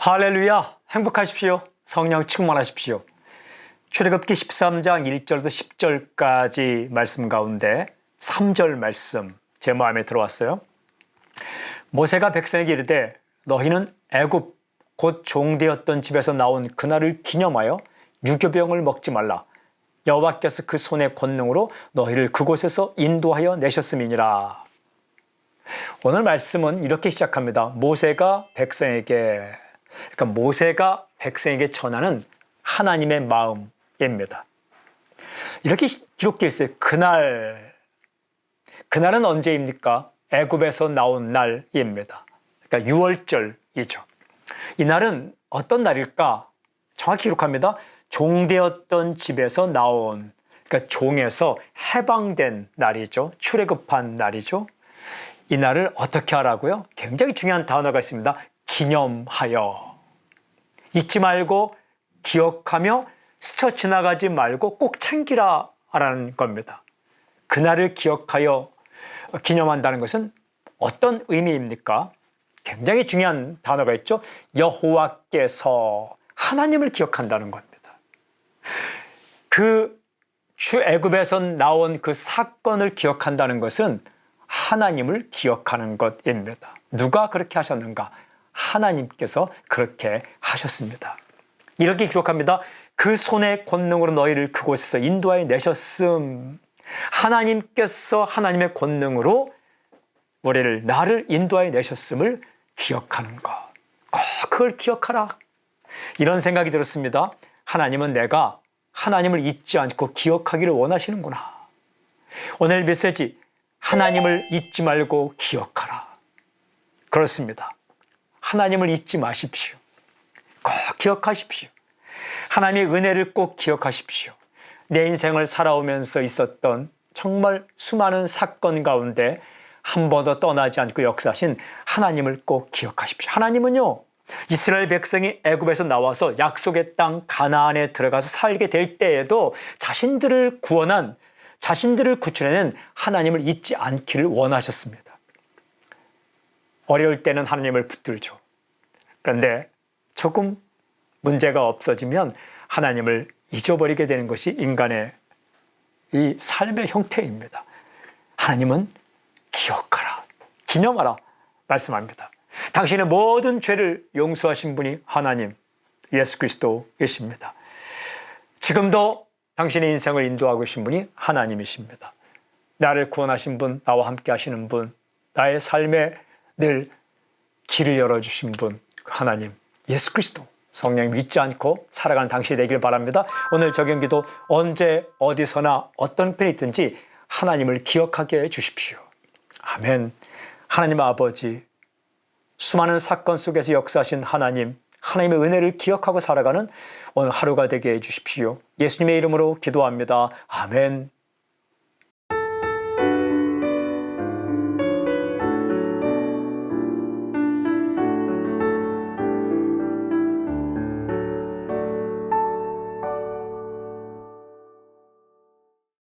할렐루야! 행복하십시오. 성령 충만하십시오. 출애굽기 13장 1절부터 10절까지 말씀 가운데 3절 말씀 제 마음에 들어왔어요. 모세가 백성에게 이르되 너희는 애굽 곧 종되었던 집에서 나온 그날을 기념하여 유교병을 먹지 말라. 여호와께서 그 손의 권능으로 너희를 그곳에서 인도하여 내셨음이니라. 오늘 말씀은 이렇게 시작합니다. 모세가 백성에게 전하는 하나님의 마음입니다. 이렇게 기록되어 있어요. 그날은 언제입니까? 애굽에서 나온 날입니다. 그러니까 6월절이죠. 이 날은 어떤 날일까? 정확히 기록합니다. 종되었던 집에서 나온, 그러니까 종에서 해방된 날이죠. 출애굽한 날이죠. 이 날을 어떻게 하라고요? 굉장히 중요한 단어가 있습니다. 기념하여. 잊지 말고 기억하며 스쳐 지나가지 말고 꼭 챙기라라는 겁니다. 그날을 기억하여 기념한다는 것은 어떤 의미입니까? 굉장히 중요한 단어가 있죠. 여호와께서 하나님을 기억한다는 겁니다. 그 애굽에서 나온 그 사건을 기억한다는 것은 하나님을 기억하는 것입니다. 누가 그렇게 하셨는가? 하나님께서 그렇게 하셨습니다. 이렇게 기록합니다. 그 손의 권능으로 너희를 그곳에서 인도하여 내셨음. 하나님께서 하나님의 권능으로 나를 인도하여 내셨음을 기억하는 것. 꼭 그걸 기억하라. 이런 생각이 들었습니다. 하나님은 내가 하나님을 잊지 않고 기억하기를 원하시는구나. 오늘 메시지, 하나님을 잊지 말고 기억하라. 그렇습니다. 하나님을 잊지 마십시오. 꼭 기억하십시오. 하나님의 은혜를 꼭 기억하십시오. 내 인생을 살아오면서 있었던 정말 수많은 사건 가운데 한 번도 떠나지 않고 역사하신 하나님을 꼭 기억하십시오. 하나님은요, 이스라엘 백성이 애굽에서 나와서 약속의 땅 가나안에 들어가서 살게 될 때에도 자신들을 구출해낸 하나님을 잊지 않기를 원하셨습니다. 어려울 때는 하나님을 붙들죠. 그런데 조금 문제가 없어지면 하나님을 잊어버리게 되는 것이 인간의 이 삶의 형태입니다. 하나님은 기억하라, 기념하라 말씀합니다. 당신의 모든 죄를 용서하신 분이 하나님, 예수 그리스도이십니다. 지금도 당신의 인생을 인도하고 계신 분이 하나님이십니다. 나를 구원하신 분, 나와 함께 하시는 분, 나의 삶에 늘 길을 열어주신 분, 하나님, 예수 그리스도, 성령 믿지 않고 살아가는 당신이 되길 바랍니다. 오늘 적용기도 언제 어디서나 어떤 편에 있든지 하나님을 기억하게 해주십시오. 아멘. 하나님 아버지, 수많은 사건 속에서 역사하신 하나님, 하나님의 은혜를 기억하고 살아가는 오늘 하루가 되게 해주십시오. 예수님의 이름으로 기도합니다. 아멘.